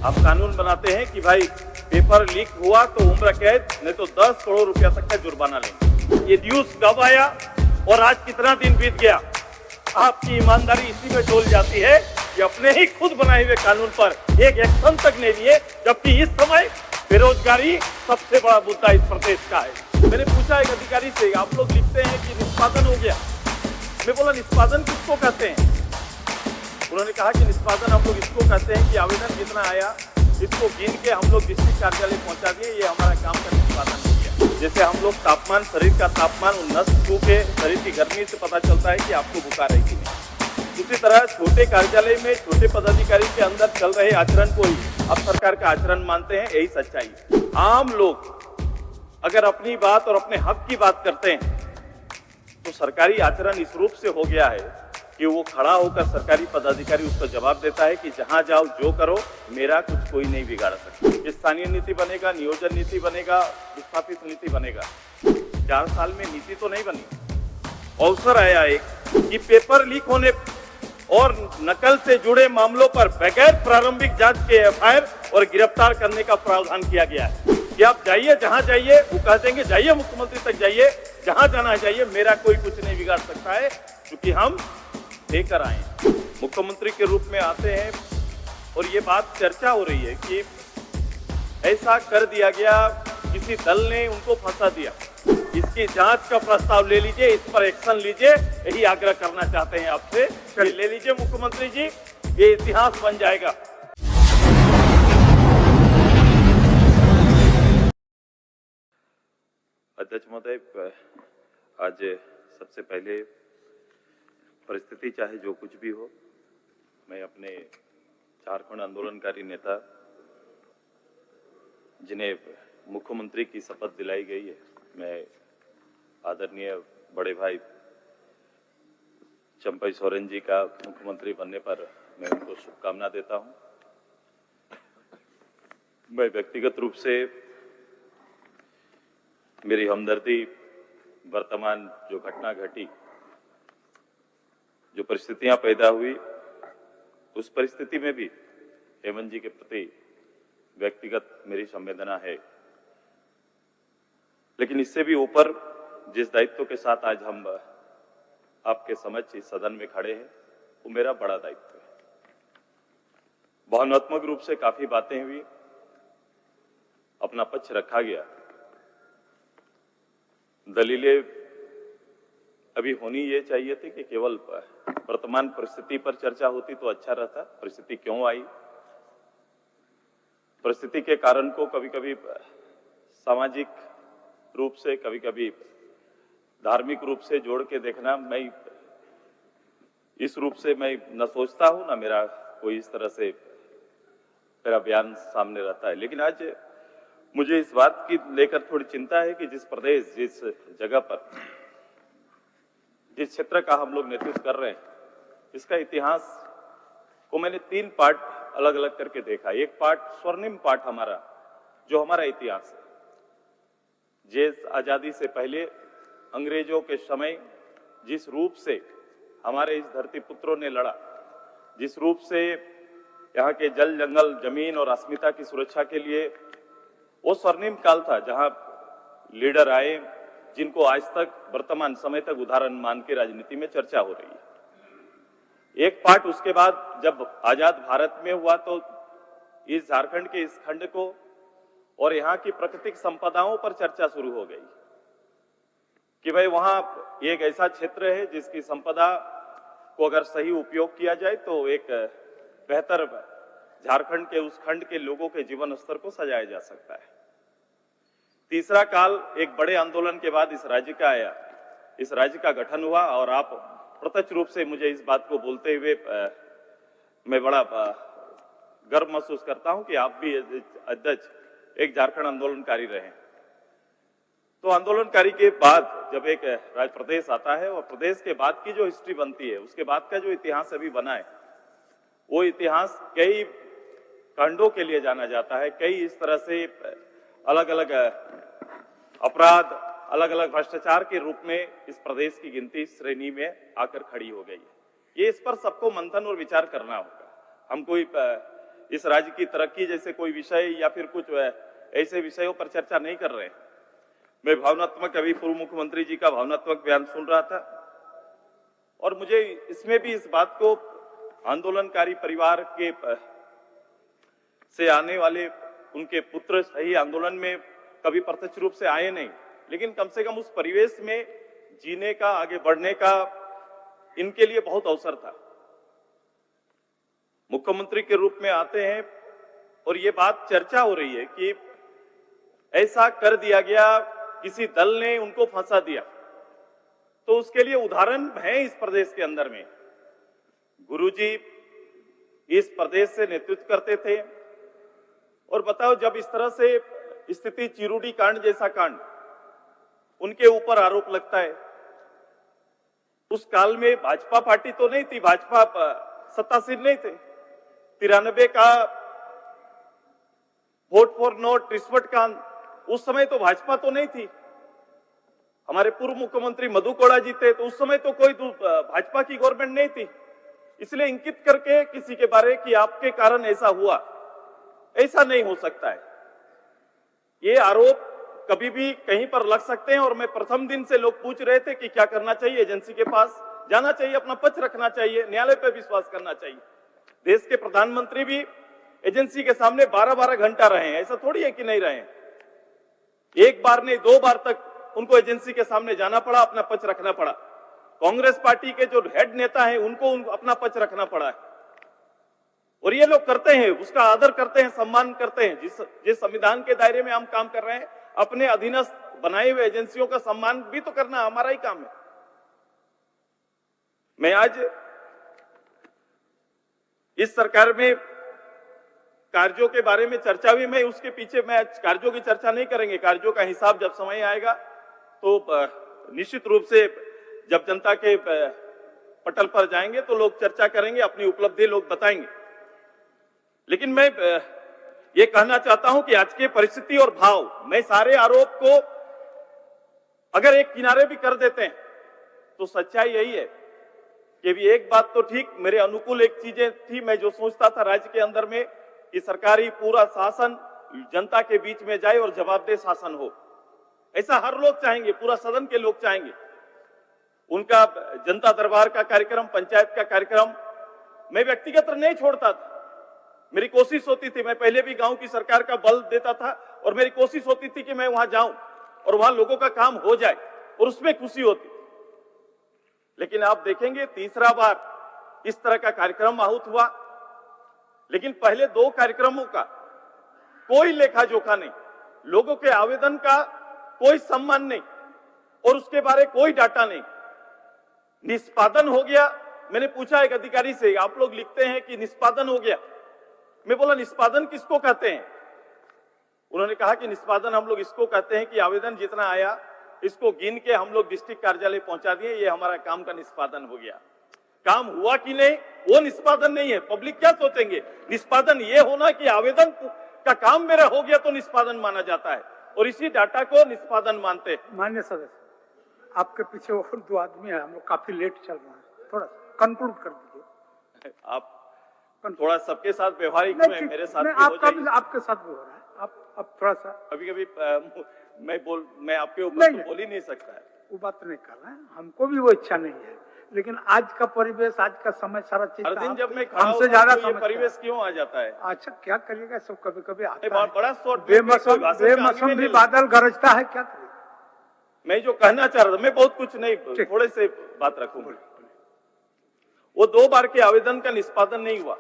हम कानून बनाते हैं कि भाई पेपर लीक हुआ तो उम्र कैद नहीं तो 10 करोड़ रुपया तक का जुर्माना लेंगे। ये न्यूज कब आया और आज कितना दिन बीत गया? आपकी ईमानदारी इसी में डोल जाती है कि अपने ही खुद बनाए हुए कानून पर एक एक्शन तक नहीं लिए, जबकि इस समय बेरोजगारी सबसे बड़ा मुद्दा इस प्रदेश का है। मैंने पूछा एक अधिकारी से, आप लोग लिखते हैं कि निष्पादन हो गया, मैं बोला निष्पादन किसको कहते हैं? उन्होंने कहा कि निष्पादन हम लोग इसको कहते हैं कि आवेदन जितना आया इसको गिन के हम लोग डिस्ट्रिक्ट कार्यालय पहुंचा दिए, ये हमारा काम का निष्पादन हो गया। जैसे हम लोग तापमान, शरीर का तापमान नस छू के शरीर की गर्मी से पता चलता है कि आपको बुखार है कि नहीं, उसी तरह छोटे कार्यालय में छोटे पदाधिकारी के अंदर चल रहे आचरण को ही अब सरकार का आचरण मानते हैं, यही सच्चाई। आम लोग अगर अपनी बात और अपने हक की बात करते हैं तो सरकारी आचरण इस रूप से हो गया है कि वो खड़ा होकर सरकारी पदाधिकारी उसका जवाब देता है कि जहां जाओ जो करो, मेरा कुछ कोई नहीं बिगाड़ सकता। स्थानीय नीति बनेगा, नियोजन नीति बनेगा, विस्थापित नीति बनेगा। 4 साल में नीति तो नहीं बनी। अवसर आया एक कि पेपर लीक होने और नकल से जुड़े मामलों पर बगैर प्रारंभिक जांच के एफआईआर और गिरफ्तार करने का प्रावधान किया गया है कि आप जाइए, जहां जाइए वो कह देंगे जाइए मुख्यमंत्री तक जाइए, जहां जाना है जाइए, मेरा कोई कुछ नहीं बिगाड़ सकता है, क्योंकि हम लेकर आए मुख्यमंत्री के रूप में आते हैं। और ये बात चर्चा हो रही है कि ऐसा कर दिया गया, किसी दल ने उनको फंसा दिया, इसकी जांच का प्रस्ताव ले लीजिए, इस पर एक्शन लीजिए, यही आग्रह करना चाहते हैं आपसे। ले लीजिए मुख्यमंत्री जी, ये इतिहास बन जाएगा। अध्यक्ष महोदय, आज सबसे पहले परिस्थिति चाहे जो कुछ भी हो, मैं अपने झारखंड आंदोलनकारी नेता जिन्हें मुख्यमंत्री की शपथ दिलाई गई है, मैं आदरणीय बड़े भाई चंपई सोरेन जी का मुख्यमंत्री बनने पर मैं उनको शुभकामना देता हूं। मैं व्यक्तिगत रूप से मेरी हमदर्दी वर्तमान जो घटना घटी, जो परिस्थितियां पैदा हुई, उस परिस्थिति में भी हेमंत जी के प्रति व्यक्तिगत मेरी संवेदना है। लेकिन इससे भी ऊपर जिस दायित्व के साथ आज हम आपके समक्ष इस सदन में खड़े हैं, वो मेरा बड़ा दायित्व है। भावनात्मक रूप से काफी बातें हुई, अपना पक्ष रखा गया, दलीलें अभी होनी ये चाहिए थी कि केवल वर्तमान परिस्थिति पर चर्चा होती तो अच्छा रहता। परिस्थिति क्यों आई, परिस्थिति के कारण को कभी कभी सामाजिक रूप से, कभी कभी धार्मिक रूप से जोड़ के देखना, मैं इस रूप से मैं न सोचता हूं, न मेरा कोई इस तरह से मेरा बयान सामने रहता है। लेकिन आज मुझे इस बात की लेकर थोड़ी चिंता है कि जिस प्रदेश, जिस जगह पर, जिस क्षेत्र का हम लोग नेतृत्व कर रहे हैं, इसका इतिहास को मैंने 3 पार्ट अलग अलग करके देखा। एक पार्ट स्वर्णिम पार्ट हमारा, जो हमारा इतिहास है, देश आजादी से पहले अंग्रेजों के समय जिस रूप से हमारे इस धरती पुत्रों ने लड़ा, जिस रूप से यहाँ के जल, जंगल, जमीन और अस्मिता की सुरक्षा के लिए, वो स्वर्णिम काल था जहां लीडर आए जिनको आज तक, वर्तमान समय तक उदाहरण मान के राजनीति में चर्चा हो रही है। एक पार्ट उसके बाद जब आजाद भारत में हुआ तो इस झारखंड के इस खंड को और यहाँ की प्राकृतिक संपदाओं पर चर्चा शुरू हो गई कि भाई वहां एक ऐसा क्षेत्र है जिसकी संपदा को अगर सही उपयोग किया जाए तो एक बेहतर झारखंड के उस खंड के लोगों के जीवन स्तर को सजाया जा सकता है। तीसरा काल एक बड़े आंदोलन के बाद इस राज्य का आया, इस राज्य का गठन हुआ, और आप प्रत्यक्ष रूप से मुझे इस बात को बोलते हुए मैं बड़ा गर्व महसूस करता हूं कि आप भी अध्यक्ष एक झारखंड आंदोलनकारी रहे। तो आंदोलनकारी के बाद जब एक राज्य प्रदेश आता है और प्रदेश के बाद की जो हिस्ट्री बनती है, उसके बाद का जो इतिहास अभी बना है, वो इतिहास कई कांडों के लिए जाना जाता है। कई इस तरह से अलग अलग अपराध, अलग अलग भ्रष्टाचार के रूप में इस प्रदेश की गिनती श्रेणी में आकर खड़ी हो गई है। ये इस पर सबको मंथन और विचार करना होगा। हम कोई इस राज्य की तरक्की जैसे कोई विषय या फिर कुछ ऐसे विषयों पर चर्चा नहीं कर रहे हैं। मैं भावनात्मक अभी पूर्व मुख्यमंत्री जी का भावनात्मक बयान सुन रहा था और मुझे इसमें भी इस बात को आंदोलनकारी परिवार के से आने वाले उनके पुत्र सही आंदोलन में कभी प्रत्यक्ष रूप से आए नहीं, लेकिन कम से कम उस परिवेश में जीने का, आगे बढ़ने का इनके लिए बहुत अवसर था। मुख्यमंत्री के रूप में आते हैं और ये बात चर्चा हो रही है कि ऐसा कर दिया गया, किसी दल ने उनको फंसा दिया। तो उसके लिए उदाहरण है इस प्रदेश के अंदर में। गुरुजी इस प्रदेश से नेतृत्व करते थे और बताओ जब इस तरह से स्थिति चिरूडी कांड जैसा कांड उनके ऊपर आरोप लगता है, उस काल में भाजपा पार्टी तो नहीं थी, भाजपा सत्तासीन नहीं थे। 93 का वोट फॉर नोट रिश्वत कांड, उस समय तो भाजपा तो नहीं थी। हमारे पूर्व मुख्यमंत्री मधु कोड़ा जी थे, तो उस समय तो कोई भाजपा की गवर्नमेंट नहीं थी। इसलिए इंकित करके किसी के बारे कि आपके कारण ऐसा हुआ, ऐसा नहीं हो सकता है। ये आरोप कभी भी कहीं पर लग सकते हैं और मैं प्रथम दिन से लोग पूछ रहे थे कि क्या करना चाहिए, एजेंसी के पास जाना चाहिए, अपना पक्ष रखना चाहिए, न्यायालय पर विश्वास करना चाहिए। देश के प्रधानमंत्री भी एजेंसी के सामने 12-12 घंटा रहे हैं, ऐसा थोड़ी है कि नहीं रहे हैं। एक बार नहीं 2 बार तक उनको एजेंसी के सामने जाना पड़ा, अपना पक्ष रखना पड़ा। कांग्रेस पार्टी के जो हेड नेता हैं उनको अपना पक्ष रखना पड़ा है और ये लोग करते हैं, उसका आदर करते हैं, सम्मान करते हैं। जिस संविधान के दायरे में हम काम कर रहे हैं, अपने अधीनस्थ बनाए हुए एजेंसियों का सम्मान भी तो करना हमारा ही काम है। मैं आज इस सरकार में कार्यों के बारे में चर्चा हुई, मैं उसके पीछे मैं कार्यों की चर्चा नहीं करेंगे। कार्यों का हिसाब जब समय आएगा तो निश्चित रूप से जब जनता के पटल पर जाएंगे तो लोग चर्चा करेंगे, अपनी उपलब्धि लोग बताएंगे। लेकिन मैं ये कहना चाहता हूं कि आज की परिस्थिति और भाव, मैं सारे आरोप को अगर एक किनारे भी कर देते हैं तो सच्चाई यही है कि भी एक बात तो ठीक, मेरे अनुकूल एक चीजें थी। मैं जो सोचता था राज्य के अंदर में कि सरकारी पूरा शासन जनता के बीच में जाए और जवाबदेह शासन हो, ऐसा हर लोग चाहेंगे, पूरा सदन के लोग चाहेंगे। उनका जनता दरबार का कार्यक्रम, पंचायत का कार्यक्रम मैं व्यक्तिगत नहीं छोड़ता था। मेरी कोशिश होती थी, मैं पहले भी गांव की सरकार का बल देता था और मेरी कोशिश होती थी कि मैं वहां जाऊं और वहां लोगों का काम हो जाए और उसमें खुशी होती। लेकिन आप देखेंगे तीसरा बार इस तरह का कार्यक्रम आहूत हुआ, लेकिन पहले 2 कार्यक्रमों का कोई लेखा जोखा नहीं, लोगों के आवेदन का कोई सम्मान नहीं और उसके बारे कोई डाटा नहीं। निष्पादन हो गया। मैंने पूछा एक अधिकारी से, आप लोग लिखते हैं कि निष्पादन हो गया, मैं बोला निष्पादन किसको कहते हैं? उन्होंने कहा कि निष्पादन हम लोग इसको कहते हैं कि आवेदन जितना आया इसको गिन के हम लोग डिस्ट्रिक्ट कार्यालय पहुंचा दिए, ये हमारा काम का निष्पादन हो गया। काम हुआ कि नहीं वो निष्पादन नहीं है। पब्लिक क्या सोचेंगे? निष्पादन ये होना कि आवेदन का काम मेरा हो गया तो निष्पादन माना जाता है और इसी डाटा को निष्पादन मानते हैं। माननीय सदस्य, आपके पीछे और 2 आदमी है, हम लोग काफी लेट चल रहे हैं, थोड़ा कंक्लूड कर दीजिए। आप थोड़ा सबके साथ व्यवहारिक में मेरे साथ भी हो जाइए। आपके साथ भी हो रहा है, आप थोड़ा सा कभी मैं आपके ऊपर तो बोल ही नहीं सकता है। वो बात नहीं कर रहे हैं, हमको भी वो इच्छा नहीं है, लेकिन आज का परिवेश, आज का समय, सारा चीज हर दिन जब मैं खड़ा हमसे ज्यादा तो ये परिवेश क्यों आ जाता है? अच्छा क्या करिएगा, सब कभी कभी आता है। बड़ा शॉर्ट बेमौसम भी बादल गरजता है, क्या करिए। मैं जो कहना चाह रहा था, मैं बहुत कुछ नहीं, थोड़े से बात रखूंगा। वो 2 बार के आवेदन का निष्पादन नहीं हुआ,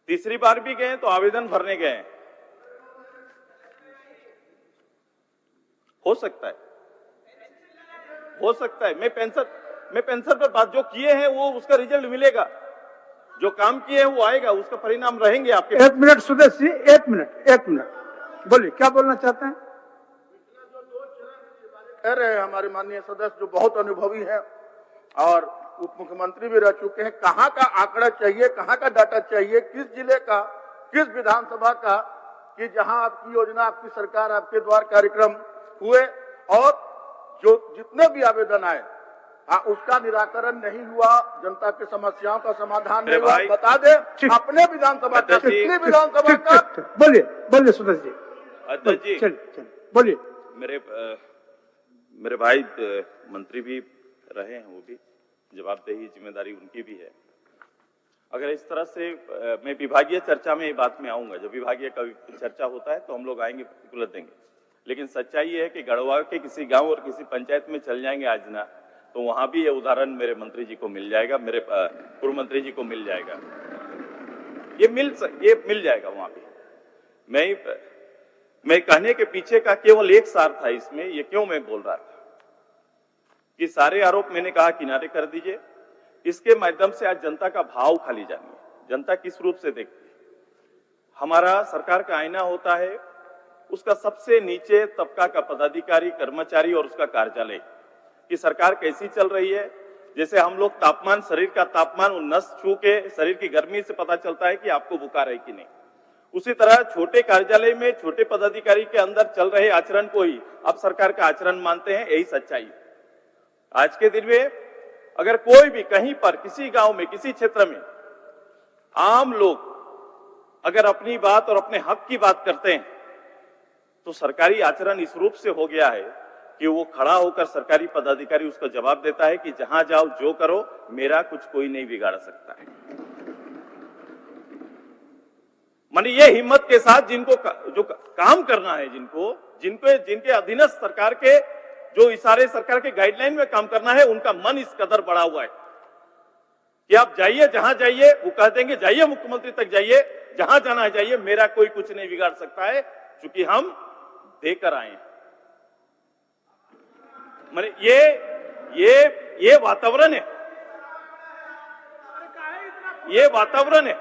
तीसरी बार भी गए तो आवेदन भरने गए। हो सकता है मैं पेंशन पर बात जो किए हैं वो उसका रिजल्ट मिलेगा, जो काम किए हैं वो आएगा, उसका परिणाम रहेंगे आपके। 1 मिनट सुदेश जी, 1 मिनट बोलिए, क्या बोलना चाहते हैं? कह रहे हैं हमारे माननीय सदस्य जो बहुत अनुभवी हैं और उप मुख्यमंत्री भी रह चुके हैं, कहाँ का आंकड़ा चाहिए, कहाँ का डाटा चाहिए, किस जिले का, किस विधानसभा का, कि जहां आपकी योजना, आपकी सरकार, आपके द्वार कार्यक्रम हुए और जो जितने भी आवेदन आए, उसका निराकरण नहीं हुआ, जनता की समस्याओं का समाधान नहीं मेरे हुआ, भाई, बता दे ठीक। अपने विधानसभा का, अध्यक्ष जी, पिछली विधानसभा का बोलिए बोलिए सुरेश जी, अध्यक्ष जी, चलिए बोलिए। मेरे भाई मंत्री भी रहे हैं, वो भी जवाबदेही जिम्मेदारी उनकी भी है। अगर इस तरह से मैं विभागीय चर्चा में ये बात में आऊंगा, जब विभागीय का चर्चा होता है तो हम लोग आएंगे, पर्टिकुलर देंगे। लेकिन सच्चाई ये है कि गढ़वा के किसी गांव और किसी पंचायत में चल जाएंगे आज ना, तो वहां भी ये उदाहरण मेरे मंत्री जी को मिल जाएगा, मेरे पूर्व मंत्री जी को मिल जाएगा, ये मिल जाएगा वहां भी। मैं कहने के पीछे का केवल एक सार था इसमें, ये क्यों मैं बोल रहा था कि सारे आरोप मैंने कहा किनारे कर दीजिए, इसके माध्यम से आज जनता का भाव खाली जानिए, जनता किस रूप से देखती है। हमारा सरकार का आईना होता है उसका सबसे नीचे तबका का पदाधिकारी, कर्मचारी और उसका कार्यालय, कि सरकार कैसी चल रही है। जैसे हम लोग तापमान, शरीर का तापमान नस छू के शरीर की गर्मी से पता चलता है कि आपको बुखार है कि नहीं, उसी तरह छोटे कार्यालय में छोटे पदाधिकारी के अंदर चल रहे आचरण को ही आप सरकार का आचरण मानते हैं, यही सच्चाई है। आज के दिन में अगर कोई भी कहीं पर, किसी गांव में, किसी क्षेत्र में आम लोग अगर अपनी बात और अपने हक की बात करते हैं तो सरकारी आचरण इस रूप से हो गया है कि वो खड़ा होकर सरकारी पदाधिकारी उसका जवाब देता है कि जहां जाओ जो करो, मेरा कुछ कोई नहीं बिगाड़ सकता है। माने ये हिम्मत के साथ जिनको जो काम करना है, जिनके अधीनस्थ सरकार के जो इशारे सरकार के गाइडलाइन में काम करना है, उनका मन इस कदर बढ़ा हुआ है कि आप जाइए, जहां जाइए वो कह देंगे जाइए, मुख्यमंत्री तक जाइए, जहां जाना है जाइए, मेरा कोई कुछ नहीं बिगाड़ सकता है, क्योंकि हम देकर आए हैं। माने ये वातावरण है, ये वातावरण है।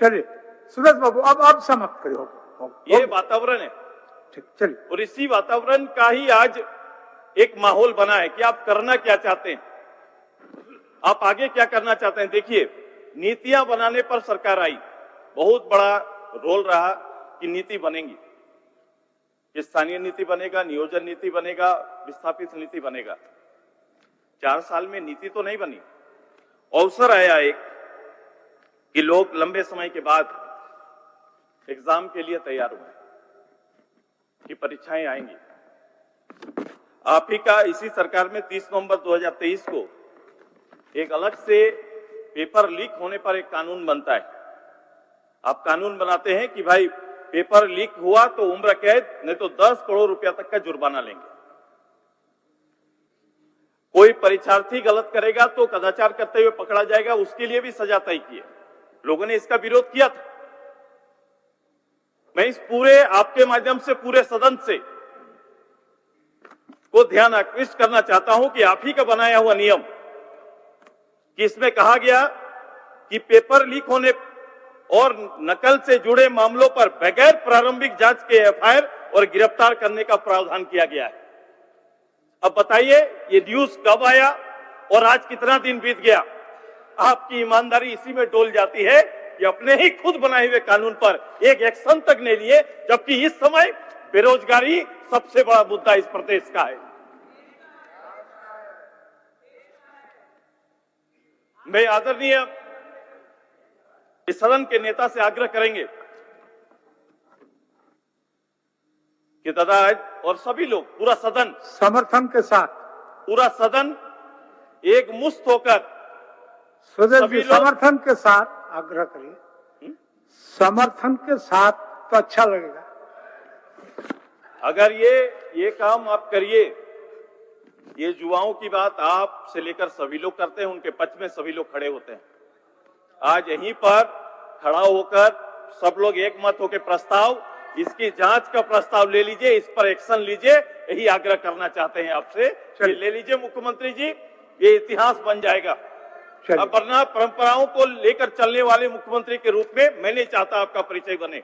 चलिए सुरेश बाबू, अब आप समाप्त करिए। ये वातावरण है, ठीक, चलिए। और इसी वातावरण का ही आज एक माहौल बना है कि आप करना क्या चाहते हैं, आप आगे क्या करना चाहते हैं। देखिए, नीतियां बनाने पर सरकार आई, बहुत बड़ा रोल रहा कि नीति बनेंगी, कि स्थानीय नीति बनेगा, नियोजन नीति बनेगा, विस्थापित नीति बनेगा। 4 साल में नीति तो नहीं बनी। अवसर आया एक कि लोग लंबे समय के बाद एग्जाम के लिए तैयार हुए कि परीक्षाएं आएंगी। आप ही का इसी सरकार में 30 नवंबर 2023 को एक अलग से पेपर लीक होने पर एक कानून बनता है। आप कानून बनाते हैं कि भाई पेपर लीक हुआ तो उम्र कैद, नहीं तो 10 करोड़ रुपया तक का जुर्माना लेंगे। कोई परीक्षार्थी गलत करेगा तो कदाचार करते हुए पकड़ा जाएगा, उसके लिए भी सजा तय की है। लोगों ने इसका विरोध किया था। मैं इस पूरे आपके माध्यम से पूरे सदन से को ध्यान आकृष्ट करना चाहता हूं कि आप ही का बनाया हुआ नियम, कि इसमें कहा गया कि पेपर लीक होने और नकल से जुड़े मामलों पर बगैर प्रारंभिक जांच के एफआईआर और गिरफ्तार करने का प्रावधान किया गया है। अब बताइए, ये न्यूज कब आया और आज कितना दिन बीत गया। आपकी ईमानदारी इसी में डोल जाती है कि अपने ही खुद बनाए हुए कानून पर एक एक्शन तक नहीं लिए, जबकि इस समय बेरोजगारी सबसे बड़ा मुद्दा इस प्रदेश का है। मैं आदरणीय इस सदन के नेता से आग्रह करेंगे कि दादा और सभी लोग, पूरा सदन समर्थन के साथ, पूरा सदन एक मुश्त होकर सुरेश सभी जी लोग समर्थन के साथ आग्रह करिए, समर्थन के साथ तो अच्छा लगेगा। अगर ये काम आप करिए, ये युवाओं की बात आप से लेकर सभी लोग करते हैं, उनके पक्ष में सभी लोग खड़े होते हैं। आज यहीं पर खड़ा होकर सब लोग एक मत होकर प्रस्ताव, इसकी जांच का प्रस्ताव ले लीजिए, इस पर एक्शन लीजिए, यही आग्रह करना चाहते हैं आपसे। ये ले लीजिए मुख्यमंत्री जी, ये इतिहास बन जाएगा। अब वरना परंपराओं को लेकर चलने वाले मुख्यमंत्री के रूप में मैं नहीं चाहता आपका परिचय बने।